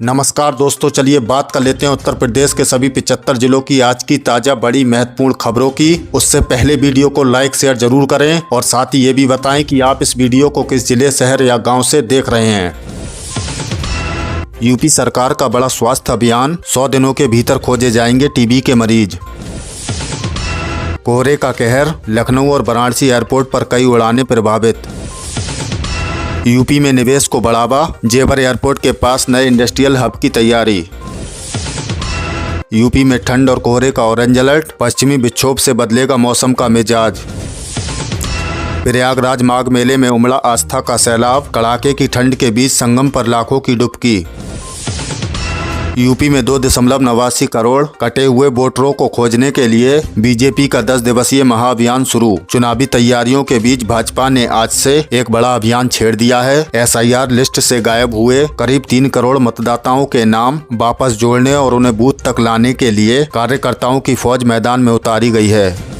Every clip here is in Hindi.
नमस्कार दोस्तों, चलिए बात कर लेते हैं उत्तर प्रदेश के सभी 75 जिलों की आज की ताज़ा बड़ी महत्वपूर्ण खबरों की। उससे पहले वीडियो को लाइक शेयर जरूर करें और साथ ही ये भी बताएं कि आप इस वीडियो को किस जिले, शहर या गांव से देख रहे हैं। यूपी सरकार का बड़ा स्वास्थ्य अभियान, 100 दिनों के भीतर खोजे जाएंगे टीबी के मरीज। कोहरे का कहर, लखनऊ और वाराणसी एयरपोर्ट पर कई उड़ानें प्रभावित। यूपी में निवेश को बढ़ावा, जेवर एयरपोर्ट के पास नए इंडस्ट्रियल हब की तैयारी। यूपी में ठंड और कोहरे का ऑरेंज अलर्ट, पश्चिमी विक्षोभ से बदलेगा मौसम का मिजाज। प्रयागराज माघ मेले में उमड़ा आस्था का सैलाब, कड़ाके की ठंड के बीच संगम पर लाखों की डुबकी। यूपी में 2.89 करोड़ कटे हुए वोटरों को खोजने के लिए बीजेपी का 10 दिवसीय महाअभियान शुरू। चुनावी तैयारियों के बीच भाजपा ने आज से एक बड़ा अभियान छेड़ दिया है। SIR लिस्ट से गायब हुए करीब 3 करोड़ मतदाताओं के नाम वापस जोड़ने और उन्हें बूथ तक लाने के लिए कार्यकर्ताओं की फौज मैदान में उतारी गई है।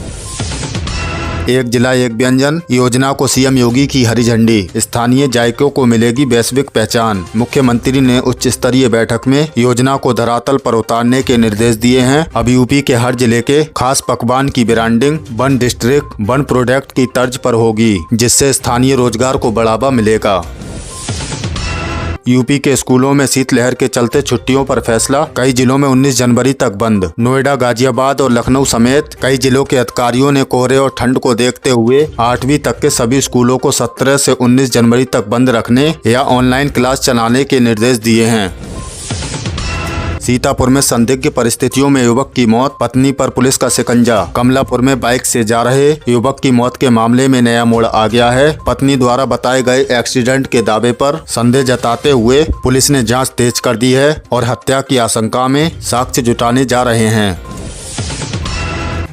एक जिला एक व्यंजन योजना को सीएम योगी की हरी झंडी, स्थानीय जायकों को मिलेगी वैश्विक पहचान। मुख्यमंत्री ने उच्च स्तरीय बैठक में योजना को धरातल पर उतारने के निर्देश दिए हैं। अब यूपी के हर जिले के खास पकवान की branding one district one product की तर्ज पर होगी, जिससे स्थानीय रोजगार को बढ़ावा मिलेगा। यूपी के स्कूलों में शीतलहर के चलते छुट्टियों पर फैसला, कई जिलों में 19 जनवरी तक बंद। नोएडा, गाजियाबाद और लखनऊ समेत कई जिलों के अधिकारियों ने कोहरे और ठंड को देखते हुए 8वीं तक के सभी स्कूलों को 17 से 19 जनवरी तक बंद रखने या ऑनलाइन क्लास चलाने के निर्देश दिए हैं। सीतापुर में संदिग्ध परिस्थितियों में युवक की मौत, पत्नी पर पुलिस का शिकंजा। कमलापुर में बाइक से जा रहे युवक की मौत के मामले में नया मोड़ आ गया है। पत्नी द्वारा बताए गए एक्सीडेंट के दावे पर संदेह जताते हुए पुलिस ने जांच तेज कर दी है और हत्या की आशंका में साक्ष्य जुटाने जा रहे हैं।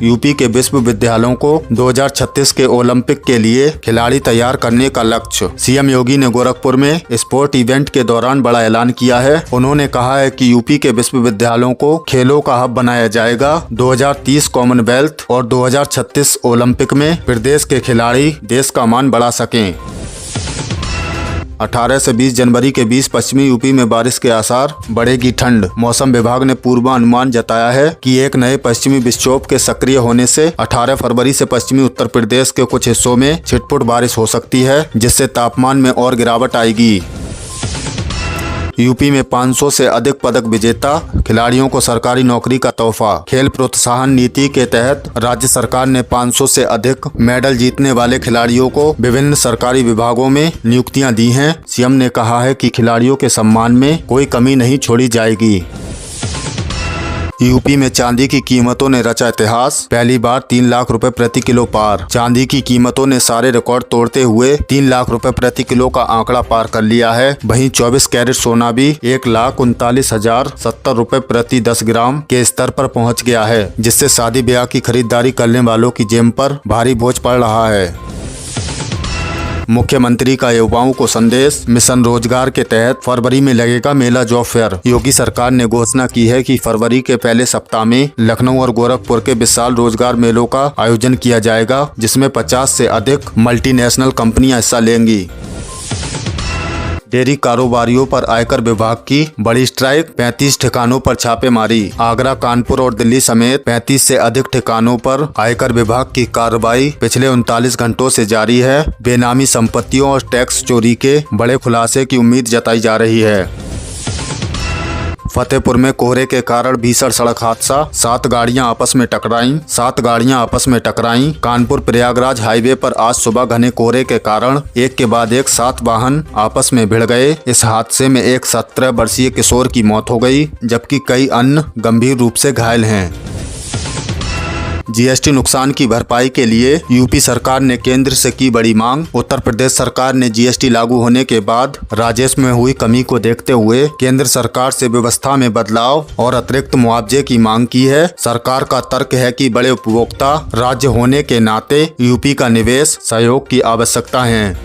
यूपी के विश्वविद्यालयों को 2036 के ओलंपिक के लिए खिलाड़ी तैयार करने का लक्ष्य। सीएम योगी ने गोरखपुर में स्पोर्ट इवेंट के दौरान बड़ा ऐलान किया है। उन्होंने कहा है कि यूपी के विश्वविद्यालयों को खेलों का हब बनाया जाएगा। 2030 कॉमनवेल्थ और 2036 ओलंपिक में प्रदेश के खिलाड़ी देश का मान बढ़ा सकें। 18 से 20 जनवरी के बीच पश्चिमी यूपी में बारिश के आसार, बढ़ेगी ठंड। मौसम विभाग ने पूर्वानुमान जताया है कि एक नए पश्चिमी विक्षोभ के सक्रिय होने से 18 फरवरी से पश्चिमी उत्तर प्रदेश के कुछ हिस्सों में छिटपुट बारिश हो सकती है, जिससे तापमान में और गिरावट आएगी। यूपी में 500 से अधिक पदक विजेता खिलाड़ियों को सरकारी नौकरी का तोहफा। खेल प्रोत्साहन नीति के तहत राज्य सरकार ने 500 से अधिक मेडल जीतने वाले खिलाड़ियों को विभिन्न सरकारी विभागों में नियुक्तियां दी हैं। सीएम ने कहा है कि खिलाड़ियों के सम्मान में कोई कमी नहीं छोड़ी जाएगी। यूपी में चांदी की कीमतों ने रचा इतिहास, पहली बार 3 लाख रुपए प्रति किलो पार। चांदी की कीमतों ने सारे रिकॉर्ड तोड़ते हुए 3 लाख रुपए प्रति किलो का आंकड़ा पार कर लिया है। वहीं 24 कैरेट सोना भी 1,39,070 रुपए प्रति 10 ग्राम के स्तर पर पहुंच गया है, जिससे शादी ब्याह की खरीदारी करने वालों की जेब पर भारी बोझ पड़ रहा है। मुख्यमंत्री का युवाओं को संदेश, मिशन रोजगार के तहत फरवरी में लगेगा मेला जॉब फेयर। योगी सरकार ने घोषणा की है कि फरवरी के पहले सप्ताह में लखनऊ और गोरखपुर के विशाल रोजगार मेलों का आयोजन किया जाएगा, जिसमें 50 से अधिक मल्टीनेशनल कंपनियां हिस्सा लेंगी। डेयरी कारोबारियों पर आयकर विभाग की बड़ी स्ट्राइक, 35 ठिकानों पर छापेमारी। आगरा, कानपुर और दिल्ली समेत 35 से अधिक ठिकानों पर आयकर विभाग की कार्रवाई पिछले 39 घंटों से जारी है। बेनामी संपत्तियों और टैक्स चोरी के बड़े खुलासे की उम्मीद जताई जा रही है। फतेहपुर में कोहरे के कारण भीषण सड़क हादसा, 7 गाड़ियां आपस में टकराईं। कानपुर प्रयागराज हाईवे पर आज सुबह घने कोहरे के कारण एक के बाद एक 7 वाहन आपस में भिड़ गए। इस हादसे में एक 17 वर्षीय किशोर की मौत हो गई, जबकि कई अन्य गंभीर रूप से घायल हैं। जीएसटी नुकसान की भरपाई के लिए यूपी सरकार ने केंद्र से की बड़ी मांग। उत्तर प्रदेश सरकार ने जीएसटी लागू होने के बाद राजस्व में हुई कमी को देखते हुए केंद्र सरकार से व्यवस्था में बदलाव और अतिरिक्त मुआवजे की मांग की है। सरकार का तर्क है कि बड़े उपभोक्ता राज्य होने के नाते यूपी का निवेश सहयोग की आवश्यकता है।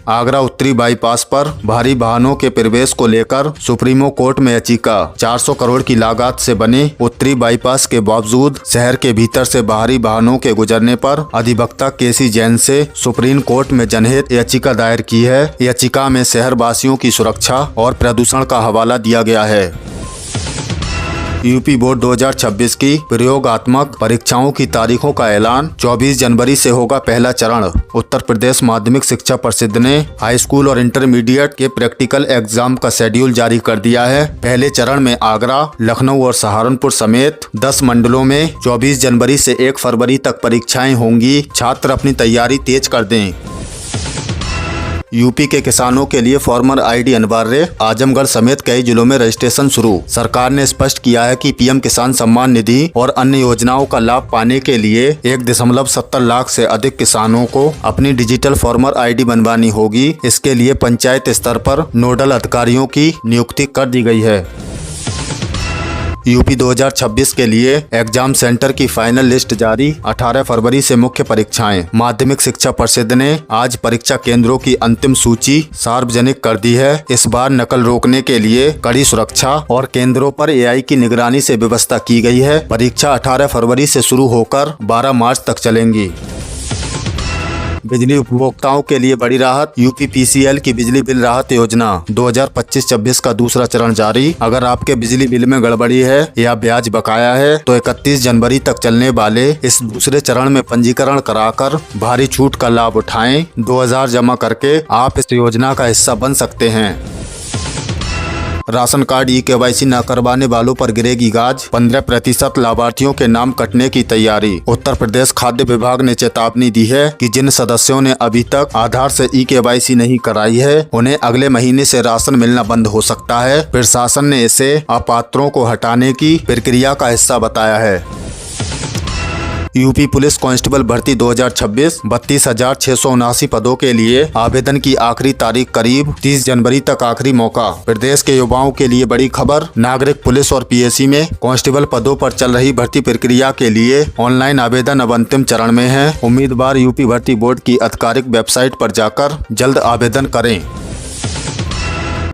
आगरा उत्तरी बाईपास पर भारी वाहनों के प्रवेश को लेकर सुप्रीमो कोर्ट में याचिका। 400 करोड़ की लागत से बने उत्तरी बाईपास के बावजूद शहर के भीतर से बाहरी वाहनों के गुजरने पर अधिवक्ता केसी जैन से सुप्रीम कोर्ट में जनहित याचिका दायर की है। याचिका में शहर वासियों की सुरक्षा और प्रदूषण का हवाला दिया गया है। यूपी बोर्ड 2026 की प्रयोगात्मक परीक्षाओं की तारीखों का ऐलान। 24 जनवरी से होगा पहला चरण। उत्तर प्रदेश माध्यमिक शिक्षा परिषद ने हाई स्कूल और इंटरमीडिएट के प्रैक्टिकल एग्जाम का शेड्यूल जारी कर दिया है। पहले चरण में आगरा, लखनऊ और सहारनपुर समेत 10 मंडलों में 24 जनवरी से 1 फरवरी तक परीक्षाएं होंगी। छात्र अपनी तैयारी तेज कर दें। यूपी के किसानों के लिए फार्मर आईडी अनिवार्य। आजमगढ़ समेत कई जिलों में रजिस्ट्रेशन शुरू। सरकार ने स्पष्ट किया है कि पीएम किसान सम्मान निधि और अन्य योजनाओं का लाभ पाने के लिए 1.70 लाख से अधिक किसानों को अपनी डिजिटल फार्मर आईडी बनवानी होगी। इसके लिए पंचायत स्तर पर नोडल अधिकारियों की नियुक्ति कर दी गई है। यूपी 2026 के लिए एग्जाम सेंटर की फाइनल लिस्ट जारी। 18 फरवरी से मुख्य परीक्षाएं। माध्यमिक शिक्षा परिषद ने आज परीक्षा केंद्रों की अंतिम सूची सार्वजनिक कर दी है। इस बार नकल रोकने के लिए कड़ी सुरक्षा और केंद्रों पर एआई की निगरानी से व्यवस्था की गई है। परीक्षा 18 फरवरी से शुरू होकर 12 मार्च तक चलेंगी। बिजली उपभोक्ताओं के लिए बड़ी राहत। यूपी पीसीएल की बिजली बिल राहत योजना 2025-26 का दूसरा चरण जारी। अगर आपके बिजली बिल में गड़बड़ी है या ब्याज बकाया है तो 31 जनवरी तक चलने वाले इस दूसरे चरण में पंजीकरण कराकर भारी छूट का लाभ उठाएं। 2000 जमा करके आप इस योजना का हिस्सा बन सकते हैं। राशन कार्ड ई-केवाईसी न करवाने वालों पर गिरेगी गाज। 15% लाभार्थियों के नाम कटने की तैयारी। उत्तर प्रदेश खाद्य विभाग ने चेतावनी दी है कि जिन सदस्यों ने अभी तक आधार से ई-केवाईसी नहीं कराई है उन्हें अगले महीने से राशन मिलना बंद हो सकता है। प्रशासन ने इसे अपात्रों को हटाने की प्रक्रिया का हिस्सा बताया है। यूपी पुलिस कांस्टेबल भर्ती 2026 32,679 पदों के लिए आवेदन की आखिरी तारीख करीब 30 जनवरी तक आखिरी मौका। प्रदेश के युवाओं के लिए बड़ी खबर। नागरिक पुलिस और पीएसी में कांस्टेबल पदों पर चल रही भर्ती प्रक्रिया के लिए ऑनलाइन आवेदन अब अंतिम चरण में है। उम्मीदवार यूपी भर्ती बोर्ड की आधिकारिक वेबसाइट पर जाकर जल्द आवेदन करें।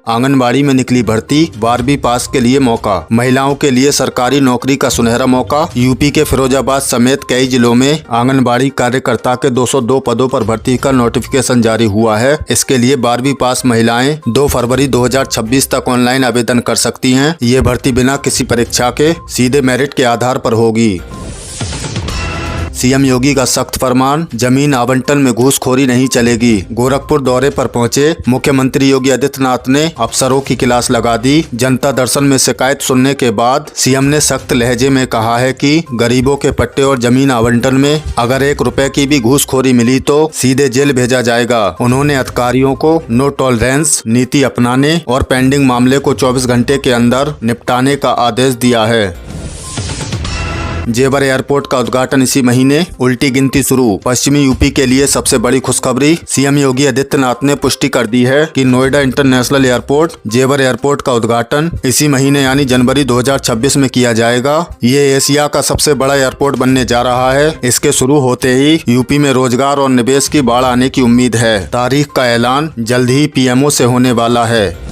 आंगनबाड़ी में निकली भर्ती। 12वीं पास के लिए मौका। महिलाओं के लिए सरकारी नौकरी का सुनहरा मौका। यूपी के फिरोजाबाद समेत कई जिलों में आंगनबाड़ी कार्यकर्ता के 202 पदों पर भर्ती का नोटिफिकेशन जारी हुआ है। इसके लिए 12वीं पास महिलाएं 2 फरवरी 2026 तक ऑनलाइन आवेदन कर सकती हैं। ये भर्ती बिना किसी परीक्षा के सीधे मेरिट के आधार पर होगी। सीएम योगी का सख्त फरमान। जमीन आवंटन में घूसखोरी नहीं चलेगी। गोरखपुर दौरे पर पहुंचे मुख्यमंत्री योगी आदित्यनाथ ने अफसरों की क्लास लगा दी। जनता दर्शन में शिकायत सुनने के बाद सीएम ने सख्त लहजे में कहा है कि गरीबों के पट्टे और जमीन आवंटन में अगर 1 रुपए की भी घूसखोरी मिली तो सीधे जेल भेजा जाएगा। उन्होंने अधिकारियों को नो टॉलरेंस नीति अपनाने और पेंडिंग मामले को 24 घंटे के अंदर निपटाने का आदेश दिया है। जेवर एयरपोर्ट का उद्घाटन इसी महीने। उल्टी गिनती शुरू। पश्चिमी यूपी के लिए सबसे बड़ी खुशखबरी। सीएम योगी आदित्यनाथ ने पुष्टि कर दी है कि नोएडा इंटरनेशनल एयरपोर्ट जेवर एयरपोर्ट का उद्घाटन इसी महीने यानी जनवरी 2026 में किया जाएगा। ये एशिया का सबसे बड़ा एयरपोर्ट बनने जा रहा है। इसके शुरू होते ही यूपी में रोजगार और निवेश की बाढ़ आने की उम्मीद है। तारीख का ऐलान जल्द ही पीएमओ से होने वाला है।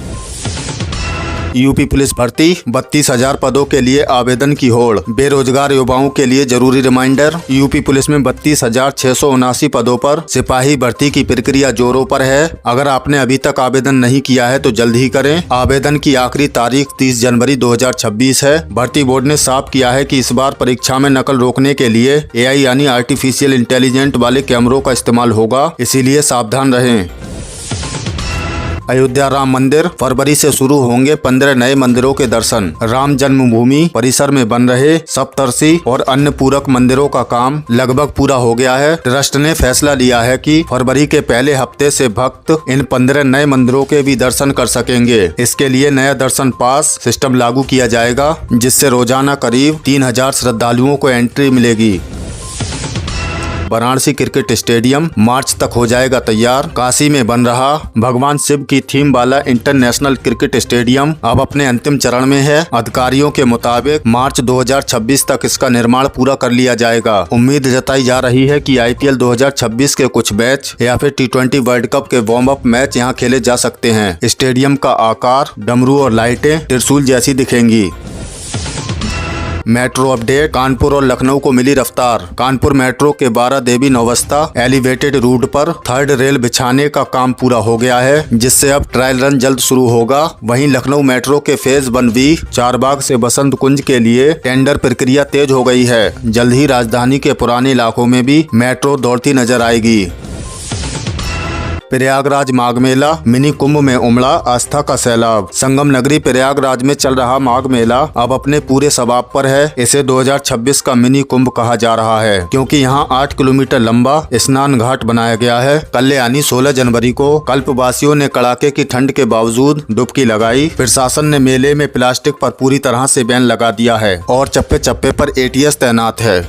यूपी पुलिस भर्ती। 32,000 पदों के लिए आवेदन की होड़। बेरोजगार युवाओं के लिए जरूरी रिमाइंडर। यूपी पुलिस में 32,679 पदों पर सिपाही भर्ती की प्रक्रिया जोरों पर है। अगर आपने अभी तक आवेदन नहीं किया है तो जल्द ही करें। आवेदन की आखिरी तारीख 30 जनवरी 2026 है। भर्ती बोर्ड ने साफ किया है कि इस बार परीक्षा में नकल रोकने के लिए एआई यानी आर्टिफिशियल इंटेलिजेंट वाले कैमरों का इस्तेमाल होगा, इसीलिए सावधान रहें। अयोध्या राम मंदिर। फरवरी से शुरू होंगे 15 नए मंदिरों के दर्शन। राम जन्मभूमि परिसर में बन रहे सप्तर्षि और अन्य पूरक मंदिरों का काम लगभग पूरा हो गया है। ट्रस्ट ने फैसला लिया है कि फरवरी के पहले हफ्ते से भक्त इन 15 नए मंदिरों के भी दर्शन कर सकेंगे। इसके लिए नया दर्शन पास सिस्टम लागू किया जाएगा, जिससे रोजाना करीब 3000 श्रद्धालुओं को एंट्री मिलेगी। वाराणसी क्रिकेट स्टेडियम मार्च तक हो जाएगा तैयार। काशी में बन रहा भगवान शिव की थीम वाला इंटरनेशनल क्रिकेट स्टेडियम अब अपने अंतिम चरण में है। अधिकारियों के मुताबिक मार्च 2026 तक इसका निर्माण पूरा कर लिया जाएगा। उम्मीद जताई जा रही है कि IPL 2026 के कुछ मैच या फिर T20 वर्ल्ड कप के वार्म अप मैच यहां खेले जा सकते हैं। स्टेडियम का आकार, डमरू और लाइटें त्रिशूल जैसी दिखेंगी। मेट्रो अपडेट, कानपुर और लखनऊ को मिली रफ्तार। कानपुर मेट्रो के 12 देवी नौबस्ता एलिवेटेड रूट पर थर्ड रेल बिछाने का काम पूरा हो गया है, जिससे अब ट्रायल रन जल्द शुरू होगा। वहीं लखनऊ मेट्रो के फेज 1B चारबाग से बसंत कुंज के लिए टेंडर प्रक्रिया तेज हो गई है। जल्द ही राजधानी के पुराने इलाकों में भी मेट्रो दौड़ती नजर आएगी। प्रयागराज माघ मेला, मिनी कुंभ में उमड़ा आस्था का सैलाब। संगम नगरी प्रयागराज में चल रहा माघ मेला अब अपने पूरे सबाब पर है। इसे 2026 का मिनी कुंभ कहा जा रहा है, क्योंकि यहां 8 किलोमीटर लंबा स्नान घाट बनाया गया है। कल यानी 16 जनवरी को कल्पवासियों ने कड़ाके की ठंड के बावजूद डुबकी लगाई। प्रशासन ने मेले में प्लास्टिक पर पूरी तरह से बैन लगा दिया है और चप्पे चप्पे पर ATS तैनात है।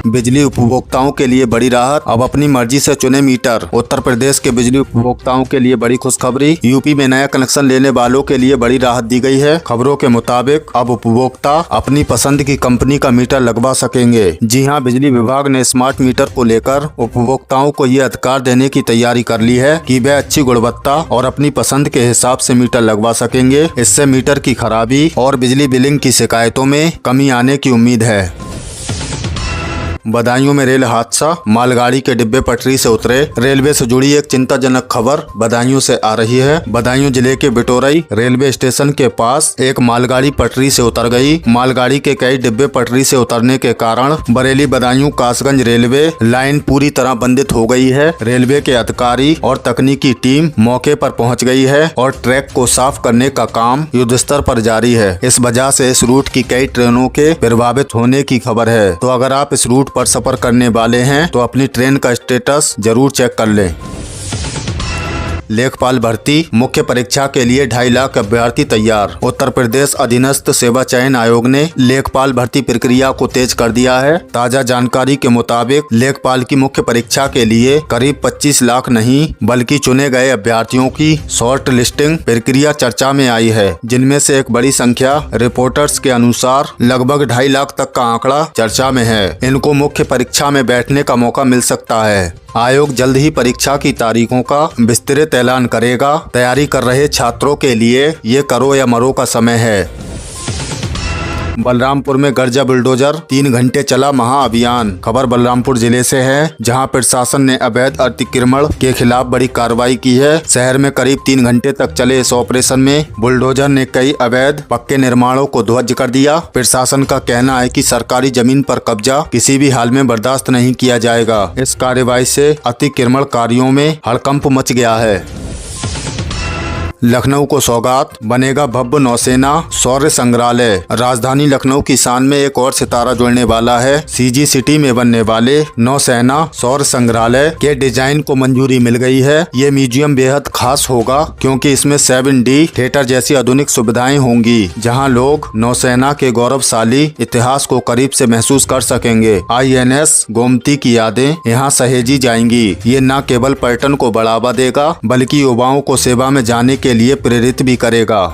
बिजली उपभोक्ताओं के लिए बड़ी राहत, अब अपनी मर्जी से चुने मीटर। उत्तर प्रदेश के बिजली उपभोक्ताओं के लिए बड़ी खुशखबरी। यूपी में नया कनेक्शन लेने वालों के लिए बड़ी राहत दी गई है। खबरों के मुताबिक अब उपभोक्ता अपनी पसंद की कंपनी का मीटर लगवा सकेंगे। जी हां, बिजली विभाग ने स्मार्ट मीटर को लेकर उपभोक्ताओं को ये अधिकार देने की तैयारी कर ली है कि वह अच्छी गुणवत्ता और अपनी पसंद के हिसाब से मीटर लगवा सकेंगे। इससे मीटर की खराबी और बिजली बिलिंग की शिकायतों में कमी आने की उम्मीद है। बदायूं में रेल हादसा, मालगाड़ी के डिब्बे पटरी से उतरे। रेलवे से जुड़ी एक चिंताजनक खबर बदायूं से आ रही है। बदायूं जिले के बिटोरई रेलवे स्टेशन के पास एक मालगाड़ी पटरी से उतर गई। मालगाड़ी के कई डिब्बे पटरी से उतरने के कारण बरेली बदायूं कासगंज रेलवे लाइन पूरी तरह बंदित हो गई है। रेलवे के अधिकारी और तकनीकी टीम मौके पर पहुंच गई है और ट्रैक को साफ करने का काम युद्धस्तर पर जारी है। इस वजह से इस रूट की कई ट्रेनों के प्रभावित होने की खबर है। तो अगर आप इस रूट पर सफर करने वाले हैं तो अपनी ट्रेन का स्टेटस जरूर चेक कर लें। लेखपाल भर्ती, मुख्य परीक्षा के लिए 2.5 लाख अभ्यर्थी तैयार। उत्तर प्रदेश अधीनस्थ सेवा चयन आयोग ने लेखपाल भर्ती प्रक्रिया को तेज कर दिया है। ताजा जानकारी के मुताबिक लेखपाल की मुख्य परीक्षा के लिए करीब 25 लाख नहीं बल्कि चुने गए अभ्यर्थियों की शॉर्ट लिस्टिंग प्रक्रिया चर्चा में आई है, जिनमें से एक बड़ी संख्या रिपोर्टर्स के अनुसार लगभग 2.5 लाख तक का आंकड़ा चर्चा में है। इनको मुख्य परीक्षा में बैठने का मौका मिल सकता है। आयोग जल्द ही परीक्षा की तारीखों का विस्तृत ऐलान करेगा। तैयारी कर रहे छात्रों के लिए ये करो या मरो का समय है। बलरामपुर में गर्जा बुलडोजर, 3 घंटे चला महाअभियान। खबर बलरामपुर जिले से है, जहां प्रशासन ने अवैध अतिक्रमण के खिलाफ बड़ी कार्रवाई की है। शहर में करीब 3 घंटे तक चले इस ऑपरेशन में बुलडोजर ने कई अवैध पक्के निर्माणों को ध्वस्त कर दिया। प्रशासन का कहना है कि सरकारी जमीन पर कब्जा किसी भी हाल में बर्दाश्त नहीं किया जाएगा। इस कार्रवाई से अतिक्रमणकारियों में हड़कंप मच गया है। लखनऊ को सौगात, बनेगा भव्य नौसेना शौर्य संग्रहालय। राजधानी लखनऊ की शान में एक और सितारा जुड़ने वाला है। CG सिटी में बनने वाले नौसेना शौर्य संग्रहालय के डिजाइन को मंजूरी मिल गई है। ये म्यूजियम बेहद खास होगा, क्योंकि इसमें 7D थिएटर जैसी आधुनिक सुविधाएं होंगी, जहां लोग नौसेना के गौरवशाली इतिहास को करीब से महसूस कर सकेंगे। INS गोमती की यादें यहाँ सहेजी जाएंगी। ये न केवल पर्यटन को बढ़ावा देगा, बल्कि युवाओं को सेवा में जाने के लिए प्रेरित भी करेगा।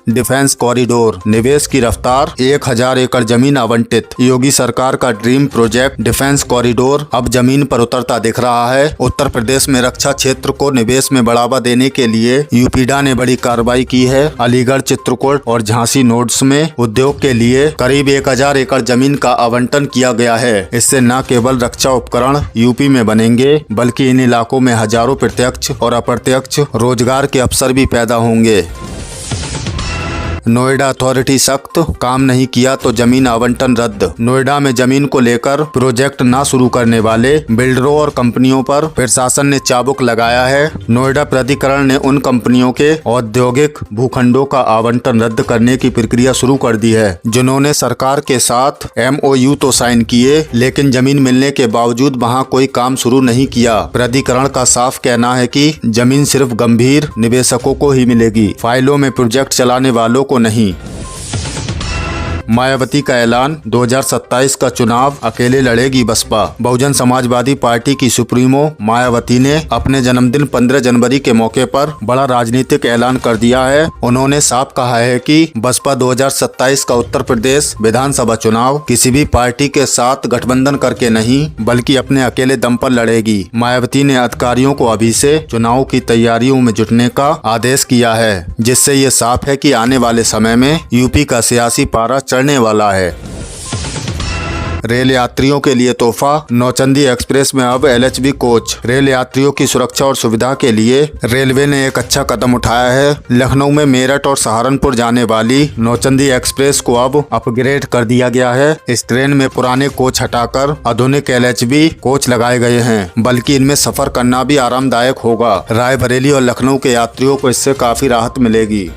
डिफेंस कॉरिडोर, निवेश की रफ्तार, 1000 एकड़ जमीन आवंटित। योगी सरकार का ड्रीम प्रोजेक्ट डिफेंस कॉरिडोर अब जमीन पर उतरता दिख रहा है। उत्तर प्रदेश में रक्षा क्षेत्र को निवेश में बढ़ावा देने के लिए यूपीडा ने बड़ी कार्रवाई की है। अलीगढ़, चित्रकूट और झांसी नोड्स में उद्योग के लिए करीब 1000 एकड़ जमीन का आवंटन किया गया है। इससे न केवल रक्षा उपकरण यूपी में बनेंगे, बल्कि इन इलाकों में हजारों प्रत्यक्ष और अप्रत्यक्ष रोजगार के अवसर भी पैदा होंगे। नोएडा अथॉरिटी सख्त, काम नहीं किया तो जमीन आवंटन रद्द। नोएडा में जमीन को लेकर प्रोजेक्ट न शुरू करने वाले बिल्डरों और कंपनियों पर प्रशासन ने चाबुक लगाया है। नोएडा प्राधिकरण ने उन कंपनियों के औद्योगिक भूखंडों का आवंटन रद्द करने की प्रक्रिया शुरू कर दी है, जिन्होंने सरकार के साथ MOU तो साइन किए, लेकिन जमीन मिलने के बावजूद वहां कोई काम शुरू नहीं किया। प्राधिकरण का साफ कहना है कि जमीन सिर्फ गंभीर निवेशकों को ही मिलेगी, फाइलों में प्रोजेक्ट चलाने वालों को नहीं। मायावती का ऐलान, 2027 का चुनाव अकेले लड़ेगी बसपा। बहुजन समाजवादी पार्टी की सुप्रीमो मायावती ने अपने जन्मदिन 15 जनवरी के मौके पर बड़ा राजनीतिक ऐलान कर दिया है। उन्होंने साफ कहा है कि बसपा 2027 का उत्तर प्रदेश विधानसभा चुनाव किसी भी पार्टी के साथ गठबंधन करके नहीं, बल्कि अपने अकेले दम पर लड़ेगी। मायावती ने अधिकारियों को अभी से चुनाव की तैयारियों में जुटने का आदेश किया है, जिससे ये साफ है कि आने वाले समय में यूपी का सियासी पारा चढ़ने वाला है। रेल यात्रियों के लिए तोहफा, नौचंदी एक्सप्रेस में अब LHB कोच। रेल यात्रियों की सुरक्षा और सुविधा के लिए रेलवे ने एक अच्छा कदम उठाया है। लखनऊ में मेरठ और सहारनपुर जाने वाली नौचंदी एक्सप्रेस को अब अपग्रेड कर दिया गया है। इस ट्रेन में पुराने कोच हटाकर आधुनिक LHB कोच लगाए गए हैं, बल्कि इनमें सफर करना भी आरामदायक होगा। रायबरेली और लखनऊ के यात्रियों को इससे काफी राहत मिलेगी।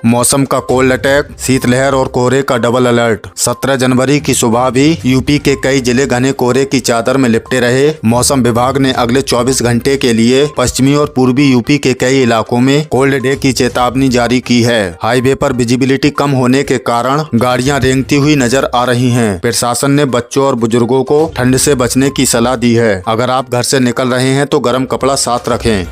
मौसम का कोल्ड अटैक, शीतलहर और कोहरे का डबल अलर्ट। 17 जनवरी की सुबह भी यूपी के कई जिले घने कोहरे की चादर में लिपटे रहे। मौसम विभाग ने अगले 24 घंटे के लिए पश्चिमी और पूर्वी यूपी के कई इलाकों में कोल्ड डे की चेतावनी जारी की है। हाईवे पर विजिबिलिटी कम होने के कारण गाड़ियां रेंगती हुई नजर आ रही हैं। प्रशासन ने बच्चों और बुजुर्गों को ठंड से बचने की सलाह दी है। अगर आप घर से निकल रहे हैं तो गर्म कपड़ा साथ रखें।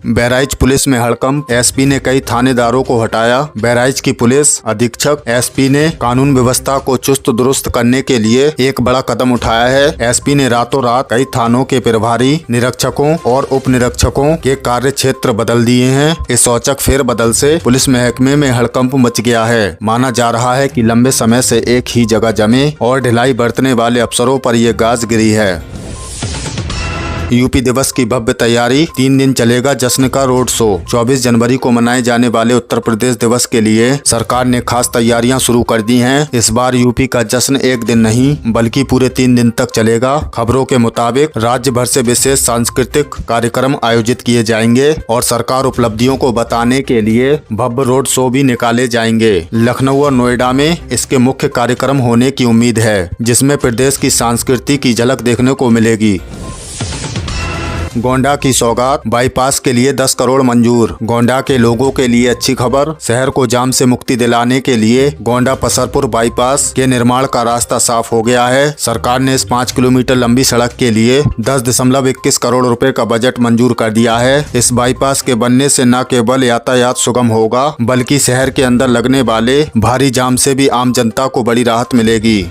बहराइच पुलिस में हड़कंप, SP ने कई थानेदारों को हटाया। बहराइच की पुलिस अधीक्षक SP ने कानून व्यवस्था को चुस्त दुरुस्त करने के लिए एक बड़ा कदम उठाया है। SP ने रातों रात कई थानों के प्रभारी, निरीक्षकों और उप निरीक्षकों के कार्य क्षेत्र बदल दिए हैं। इस औचक फेरबदल से पुलिस महकमे में हड़कंप मच गया है। माना जा रहा है कि लंबे समय से एक ही जगह जमे और ढिलाई बरतने वाले अफसरों पर ये गाज गिरी है। यूपी दिवस की भव्य तैयारी, 3 दिन चलेगा जश्न का रोड शो। 24 जनवरी को मनाए जाने वाले उत्तर प्रदेश दिवस के लिए सरकार ने खास तैयारियां शुरू कर दी हैं। इस बार यूपी का जश्न एक दिन नहीं, बल्कि पूरे 3 दिन तक चलेगा। खबरों के मुताबिक राज्य भर से विशेष सांस्कृतिक कार्यक्रम आयोजित किए जाएंगे और सरकार उपलब्धियों को बताने के लिए भव्य रोड शो भी निकाले जाएंगे। लखनऊ और नोएडा में इसके मुख्य कार्यक्रम होने की उम्मीद है, जिसमें प्रदेश की संस्कृति की झलक देखने को मिलेगी। गोंडा की सौगात, बाईपास के लिए 10 करोड़ मंजूर। गोंडा के लोगों के लिए अच्छी खबर, शहर को जाम से मुक्ति दिलाने के लिए गोंडा पसरपुर बाईपास के निर्माण का रास्ता साफ हो गया है। सरकार ने इस 5 किलोमीटर लंबी सड़क के लिए 10.21 करोड़ रुपए का बजट मंजूर कर दिया है। इस बाईपास के बनने से न केवल यातायात सुगम होगा, बल्कि शहर के अंदर लगने वाले भारी जाम से भी आम जनता को बड़ी राहत मिलेगी।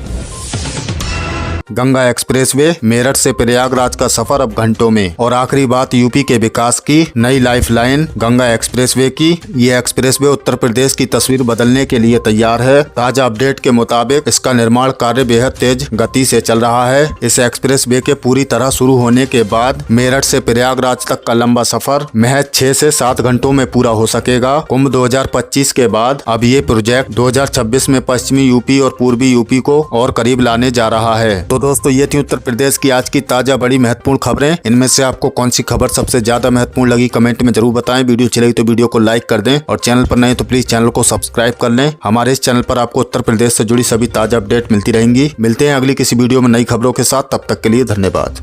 गंगा एक्सप्रेसवे, मेरठ से प्रयागराज का सफर अब घंटों में। और आखिरी बात यूपी के विकास की नई लाइफलाइन गंगा एक्सप्रेसवे की। ये एक्सप्रेसवे उत्तर प्रदेश की तस्वीर बदलने के लिए तैयार है। ताजा अपडेट के मुताबिक इसका निर्माण कार्य बेहद तेज गति से चल रहा है। इस एक्सप्रेसवे के पूरी तरह शुरू होने के बाद मेरठ से प्रयागराज तक का लंबा सफर महज 6 से 7 घंटों में पूरा हो सकेगा। कुंभ 2025 के बाद अब ये प्रोजेक्ट 2026 में पश्चिमी यूपी और पूर्वी यूपी को और करीब लाने जा रहा है। तो दोस्तों, ये थी उत्तर प्रदेश की आज की ताजा बड़ी महत्वपूर्ण खबरें। इनमें से आपको कौन सी खबर सबसे ज्यादा महत्वपूर्ण लगी, कमेंट में जरूर बताएं। वीडियो अच्छी लगी तो वीडियो को लाइक कर दें और चैनल पर नए तो प्लीज चैनल को सब्सक्राइब कर लें। हमारे इस चैनल पर आपको उत्तर प्रदेश से जुड़ी सभी ताजा अपडेट मिलती रहेंगी। मिलते हैं अगली किसी वीडियो में नई खबरों के साथ। तब तक के लिए धन्यवाद।